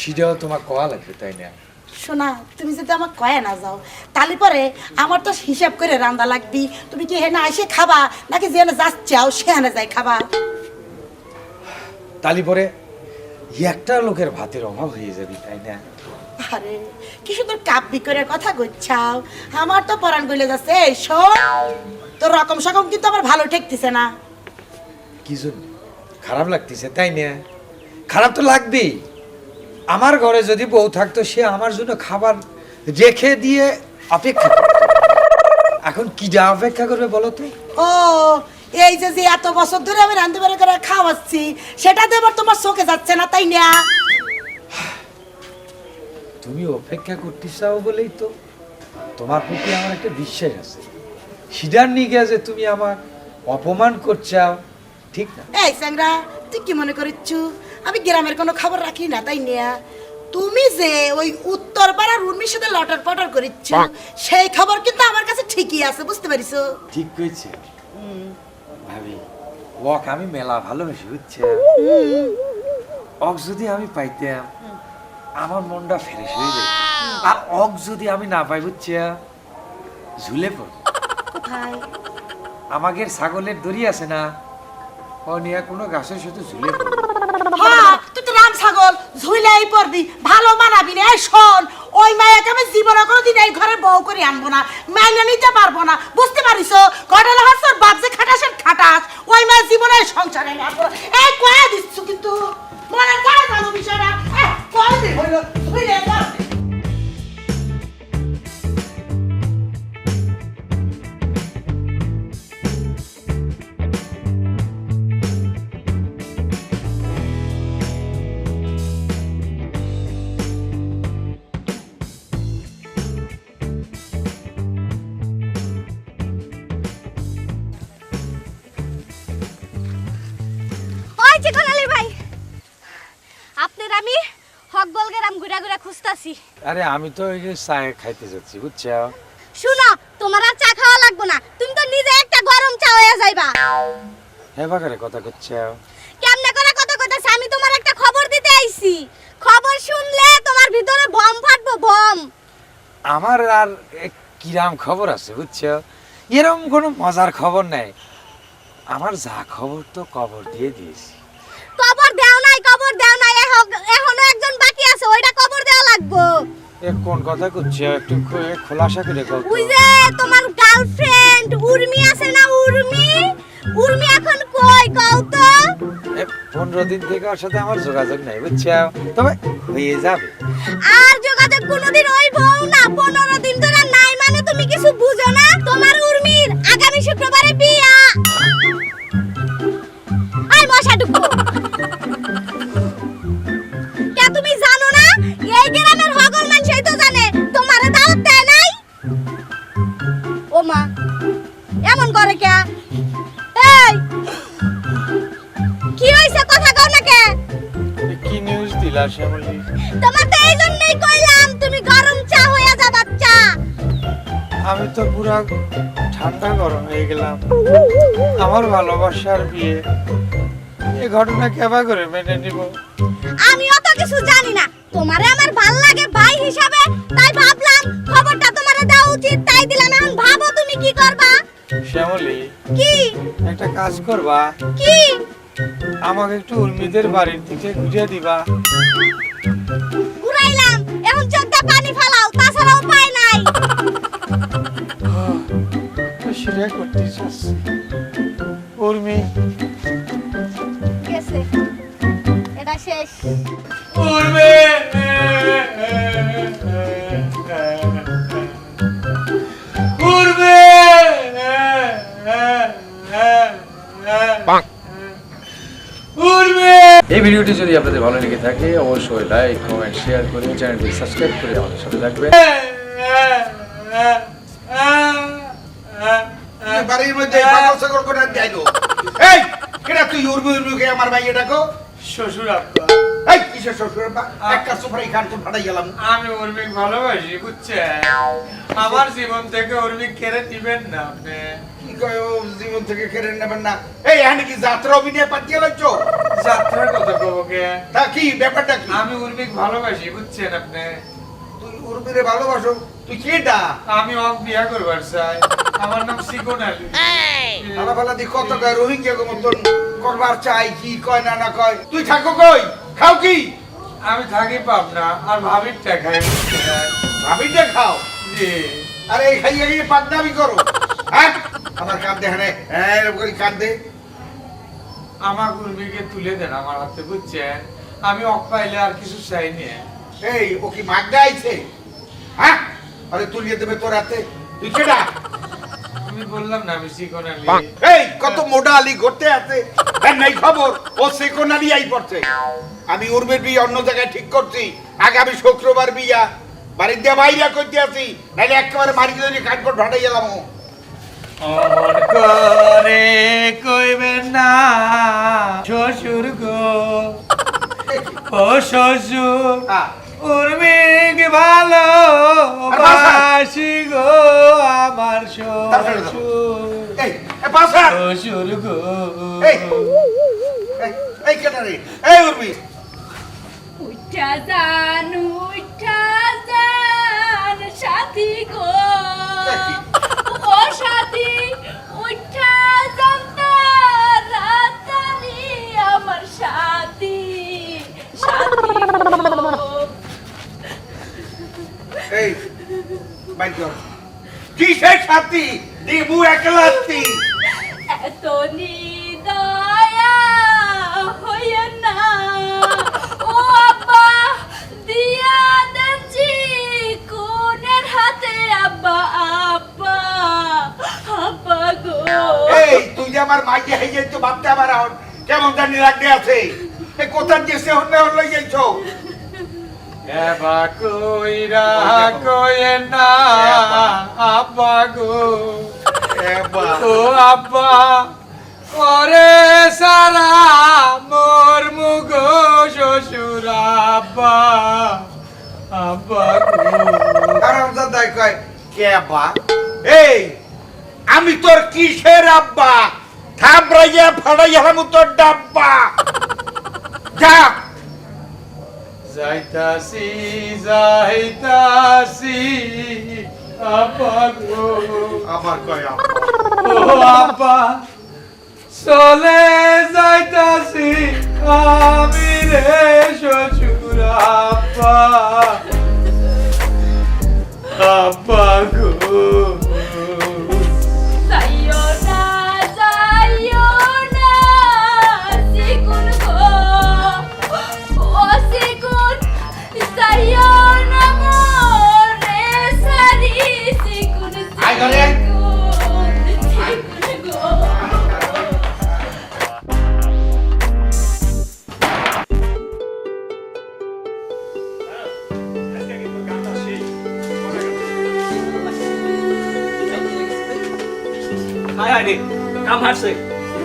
সেটাও তোমার কয়া লাগবে তাই না? শোনা, তুমি যদি আমার কয়া না যাও তাহলে পরে আমার তো হিসাব করে রান্না লাগবি। তুমি কি হেনা এসে খাবা নাকি যেখানে যাচ্ছাও সেখানে যাই খাবা? তালি পরে একটা লোকের ভাতের অভাব হয়ে যাবে তাই না? আরে কি সুন্দর কাব্যি করে কথা কইছাও, আমার তো পরাণ গলে যাচ্ছে। এই শোন, তোর রকম সকম কিন্তু আমার ভালো ঠেকতেছে না। কি জন্য খারাপ লাগতেছে তাই না? খারাপ তো লাগবেই। আমার ঘরে যদি বউ থাকতো সে আমার জন্য খাবার রেখে দিয়ে অপেক্ষা করতো। এখন কি যা অপেক্ষা করবে বলো তো? ও এই যে যে এত বছর ধরে আমি রান্না বাড়ি করে খাওয়াচ্ছি সেটাতে এবার তোমার চোখে যাচ্ছে না তাই না? তুমি অপেক্ষা করতে চাও বলেই তো তোমার প্রতি আমার একটা বিশ্বাস আছে। সিডার নিয়ে যে তুমি আমার অপমান করছাও ঠিক না? এই স্যাংরা, তুই কি মনে করিচ্ছু আমি গ্রামের কোনো খবর রাখি না তাই না? তুমি যে ওই উত্তর পাড়ার উর্মির সাথে লটার পটার করিচ্ছ সেই খবর কিন্তু আমার কাছে ঠিকই আছে, বুঝতে পারিছো? ঠিক কইছে ভাবি। ওক আমি মেলা ভালোবেসে বুঝছে। ওক যদি আমি পাইতাম আমার মনটা ফ্রেশ হয়ে যেত। আর ওক যদি আমি না পাই বুঝছে ঝুলে পড়। কোথায়? আমাদের ছাগলের দড়ি আছে না, ও নিয়ে কোনো গাছের সাথে ঝুলে পড়। হ্যাঁ, তুই তো রাম ছাগল ঝুলাই পড়বি, ভালো মানাবি না। এই শোন, ওই মায়াকে আমি জীবনে কোনোদিন এই ঘরে বউ করে আনবো না, মাইনে নিতে পারবো না, বুঝতে পারিস? ঘটনা হচ্ছে ওর বাপ যে খাটাসের খাটাস, ওই মায়ের জীবনে সংসারে আসবো না। এই কয়া দিচ্ছ কিন্তু মনে কাজ জানো বিষয়টা। কয় দিন হইল ঝুলে পড়বি। আমি হকবল গেরাম ঘুরা ঘুরা খুঁজতাছি। আরে আমি তো এই যে চা খাইতে যাচ্ছি বুঝছো। শুনো, তোমার আর চা খাওয়া লাগবে না, তুমি তো নিজে একটা গরম চা হয়ে যাইবা। হ্যাঁ বাগারে কথা করছো। কেমনে করে কথা কইতাছ? আমি তোমার একটা খবর দিতে আইছি। খবর শুনলে তোমার ভিতরে বম ফাটবো, বম। আমার আর কিরাম খবর আছে বুঝছো, এরকম কোনো মজার খবর নাই। আমার যা খবর তো কবর দিয়ে দিয়েছি। কবর দেও নাই, কবর দেও নাই, এখনো একজন বাকি আছে, ওইটা কবর দেওয়া লাগবে। এ কোন কথা করছো একটু খোলাসা করে কও তো। ওই যে তোমার গার্লফ্রেন্ড উর্মি আছে না, উর্মি, উর্মি এখন কই কও তো? 15 দিন থেকে ওর সাথে আমার যোগাযোগ নাই বুঝছো, তবে হয়ে যাবে। আর যোগাযোগ কোনোদিন হইবো না। 15 দিন ধরে নাই মানে তুমি কিছু বুঝো না? তোমার উর্মির আগামী শুক্রবারে বিয়া। আই মশা ঢুকো। কে তুমি জানো না? এই গ্রামের হগল মানুষই তো জানে তোমারে দাওয়াত দেয় নাই। ও মা, এমন করে কে? এই কি হইছে, কথা কও না কে? কি নিউজ দিলা শ্যামলী? তোমার তো এই জন্যই কইলাম তুমি গরম চা হয়ে যা বাচ্চা। আমি তো পুরা ঠান্ডা গরম হয়ে গেলাম। আমার ভালোবাসার বিয়ে, এই ঘটনা কেবা করে মেনে নিব? আমি অত কিছু জানি না, তোমারে আমার ভাল লাগে ভাই হিসাবে, তাই ভাবলাম খবরটা তোমারে দেওয়া উচিত, তাই দিলাম। এখন ভাবো তুমি কি করবা। শ্যামলী কি একটা কাজ করবা, কি? আমাকে একটু উর্মিদের বাড়ির দিকে ঘুরিয়ে দিবা। ঘুরাইলাম, এখন চোখটা পানি ফেলাও, তাছাড়া উপায় নাই। সেটা করতে চাচ্ছি। উর্মি গেছে, এটা শেষ। উর্মি উর্মি এই ভিডিওটি যদি আপনাদের ভালো লেগে থাকে অবশ্যই লাইক কমেন্ট শেয়ার করে চ্যানেলটি সাবস্ক্রাইব করে আমাদের সাথে থাকবেন। বাড়ির মধ্যে পাগল ছাগল কোটা যাইলো। এই কেডা তুই উর্মি উর্মি কে আমার ভাই এটাকো? শ্বশুর আব্বা। এই কিসের শ্বশুর বা একটা সুপারি খান তো ফাটাই গেলাম। আমি উর্মিক ভালোবাসি বুঝছেন, আমার জীবন থেকে উর্মিক কেড়ে দিবেন না আপনি। কি কয় ও জীবন থেকে কেড়ে নেবেন না? এই এখানে কি যাত্রা অভিনয় পাঠিয়ে লাগছো? যাত্রার কথা কব কে? তা কি ব্যাপারটা কি? আমি উর্মিক ভালোবাসি বুঝছেন আপনি। তুই উর্মিরে ভালোবাসো? তুই কেডা? আমি অক বিয়া করবার চাই, আমার নাম সিকোন আলী। আলাপালা দি কত কয় রোহিঙ্গা গো মতন করবার চাই, কি কয় না না কয়। তুই থাকো কই? খাও কি? আমি থাকি পাবনা আর ভাবির টাকায়। ভাবিটা খাও? জি। আরে এই খাইয়ে খাইয়ে পাগনামি করো, হ্যাঁ? আমার কান দে, হ্যাঁ এরকম করে কান দে। আমার উর্মিকে তুলে দেন আমার হাতে বুঝছেন, আমি অক পাইলে আর কিছু চাই না। এই ও কি মাগনা আইছে, হ্যাঁ? আরে তুলিয়ে দেবে তোর হাতে। তুই কেডা? আমি বললাম না আমি সিকোন আলী। এই কত মোটা আলী ঘুরতে আছে, তার নাই খবর ও সেকোনারি আই পড়ছে। আমি উর্মির বিয়ে অন্য জায়গায় ঠিক করছি, আগামী শুক্রবার বিয়া। বাড়ির দিয়ে বাইরা করতে আছি, নাইলে একেবারে মারি দিলে কাঠপট ভাটাই গেলাম। অমন করে কইবেন না শ্বশুর গো, ও শ্বশুর উর্মিক ভালোবাসি গো আমার শ্বশুর, এই পাশা শ্বশুর গো। এই এই কেডা রে? এই উর্মি উঠা যান সাথী গো, ও সাথী উঠা যান তাড়াতাড়ি আমার সাথী, সাথী গো। এই বাইর কর। কিসের সাথী? দিবু একলাত্তি। এত নিদয়া হইয়া না, ও আব্বা দিয়া দেছি কোনের হাতে, আব্বা আব্বা আব্বা গো। এই তুই যে আমার মাইকে হয়ে তো ভাবতে আমার এখন কেমন জানি লাগতে আছে। এই কোথার যে সে হন্যে হল গেছো? এবা কইরা কইেন না আব্বা গো, ও আব্বা ওরে সারা মোর মুগো শ্বশুর আব্বা, আব্বা গো। হারামজাদাই কয় কে আব্বা? এই আমি তোর কিসের আব্বা? থাবড়াইয়া ফাড়াইয়া হামু তোর ডাব্বা। যা যাইতাছি যাইতাছি আব্বা গো, আমার কয় আব্বা। ও আব্বা চলে যাইতাছি আমি রে শ্বশুর আব্বা, আব্বা গো। যাইও না সিকুন গো, ও সিকুন যাইও না মোরে সারি, সিকুন আয় ঘরে আয়। সিকুন গো। হাই হাই রে কাম হারছে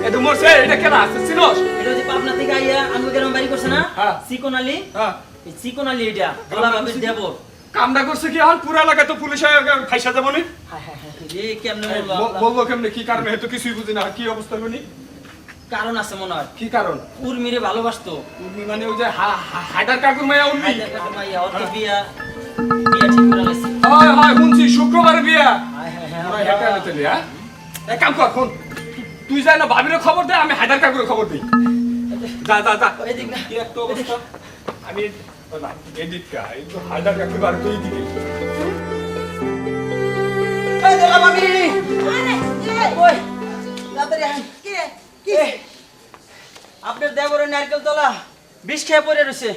এদু মরছে এটা কেন আছে চিনোস? এটা যে পাবনা থেকে আইয়া আমগো গ্রাম বাড়ি করছে না, হ্যাঁ। চিকন আলী। হ্যাঁ এই চিকন আলী এটা গোলা বাবির দেব। কামটা করছে কি আর পুরা এলাকায় তো পুলিশ ফাইসা যাবো নি? হায় হায় হায়, এ কেমনে বলবো আল্লাহ। বলবো কেমনে কি কারণে তো কিছুই বুঝি না কি অবস্থা বনি? কারণ আছে মনে হয়, কি কারণ? উর্মিরে ভালোবাসতো। উর্মি মানে ওই যে হায়দার কাকুর মায়া উর্মি? হায়দার কাকা মাইয়া, ওর তো বিয়া বিয়া ঠিক করে লাইছে। হয় হয় শুনছি শুক্রবার বিয়া। হায় হায় হায়, ওরা হেঁটে আনো চলি, হ্যাঁ? এক কাম কর ফোন, তুই যাই না ভাবিরে খবর দে, আমি হায়দার কাকুরে খবর দিই। যা যা যা। এদিক না। কি একটা অবস্থা। আমি এদিক কা এই তো হায়দার কাকুর বাড়ি তো এইদিকে। এই গোলা বাবি, ওই তাড়াতাড়ি আয়। কি রে? কি? এ, আপনার দেবরের নারকেল তলা বিষ খেয়ে পড়ে রয়েছে।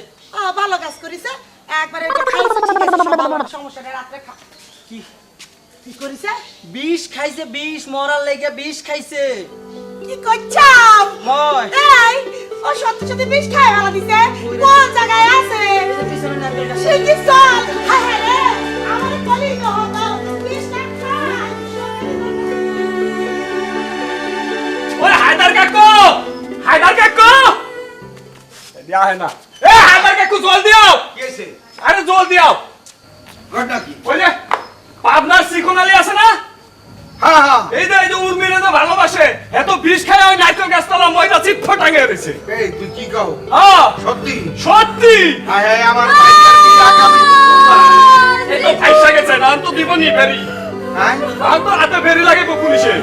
ভালো কাজ করিছে, একবারে এটা খাইছে, ঠিক আছে, সব ভালো, সমস্যাটা রাত্রে খা। কি কি করিছে? বিষ খাইছে, বিষ মরার লেগে বিষ খাইছে। কি করছাও? হয় এই ও সত্যি সত্যি বিষ খায় ভালো দিছে, কোন জায়গায় আছে? পিছনে নারকেল গাছ। সে কি চল, হায় হায় রে, আমার কলি তো হতো, বিষ না খায়। ওরে হায়দার কাকু, হায়দার কাকু। দিয়া হয় না। এ হায়দার কাকু জল দিয়াও ঘটনা কি? ওই যে পাবনার সিকোনালি আছে না হ্যাঁ হ্যাঁ এই যে উর্মিরে তো ভালোবাসে এত বিষ খায় ওই নারকেল গাছতলা ময়দা চিৎফ টাঙিয়ে দিছে এই তুই কি কও? হ্যাঁ সত্যি? সত্যি আয় হায়, আমার ভাইয়ার বিয়ে আগামী শুক্রবার। এই তো ফাইসা গেছে না তো দিবনি বেরি হ্যাঁ? আর তো হাতে বেরি লাগে পুলিশে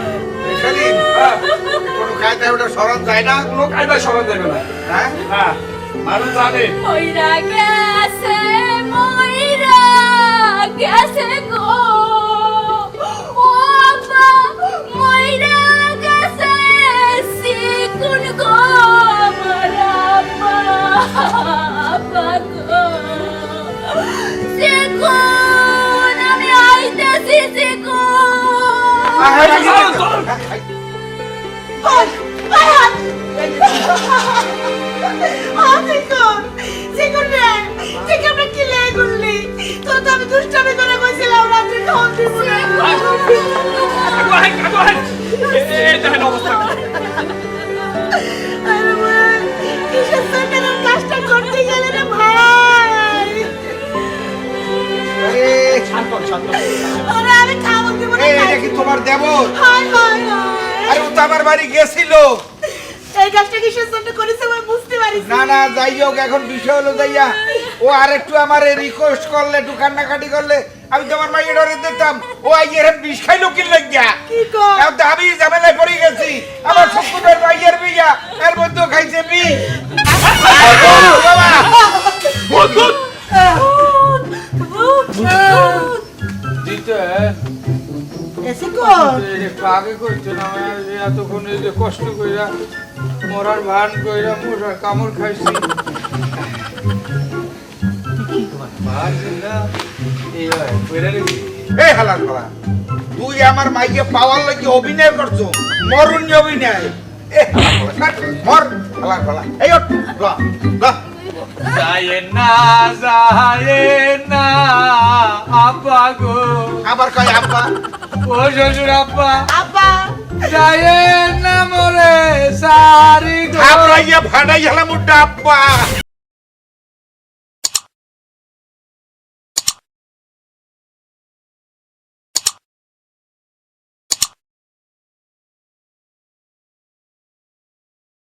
সেদিন হ্যাঁ কোনো কায়দায় ওটা সরল যায় না? কোনো কায়দায় সরান যাবে না হ্যাঁ? হ্যাঁ মানুষ জানে মইরা গেছে গো ও আব্বা মইরা গেছে সিকুন গো আমার আব্বা আব্বা গো সিকুন আমি আইতেছি সিকুন আয় হায়, চল, চল। আমি দুষ্টামি করে কইছিলাম রাত্রে খাওয়া দিব না কাকু আহেন, কাকু আহেন। এই দেখেন অবস্থা কি। আরে ভাই, কিসের জন্য এরকম কাজটা করতে গেলে রে ভাই? এই, শান্ত হন, শান্ত হন। ওরে আমি খাওয়া দিব না। এই, এটা কি তোমার দেবর? হায় হায় হায়। আরে ও তো আমার বাড়ি গেছিল। এই কাজটা কিসের জন্য করেছে আমি বুঝতে পারিনি। না না, যাই হোক, এখন বিষয় হলো যাইয়া ও আর একটু আমার রিকোয়েস্ট করলে, একটু কান্নাকাটি করলে আমি তোমার মাইয়ে ডরে দিতাম। ও আইয়ের বিষ খাইলো কি লাগিয়া? কি কর? এখন তো আমি ঝামেলায় পড়ে গেছি। আমার শুক্রবার মাইয়ের বিয়া, এর মধ্যেও খাইছে বিষ। বাবা, ভূত, ভূত। দিতে এসে কর। আগে করছে না এতক্ষণ এই যে কষ্ট কইরা মরার ভান কইরা মরার কামড় খাইছি এই হালার পালা, তুই আমার মাইকে পাওয়ার লাগি অভিনয় করছো, মরুন অভিনয়। এ হালার পালা, মর হালার পালা। এই ওঠ, ল, ল। যায় না আব্বা গো আবার কয় আব্বা। ও শ্বশুর আব্বা আব্বা যায় না মোরে সারি গো আমরা ইয়া ভাড়াই হলাম আব্বা।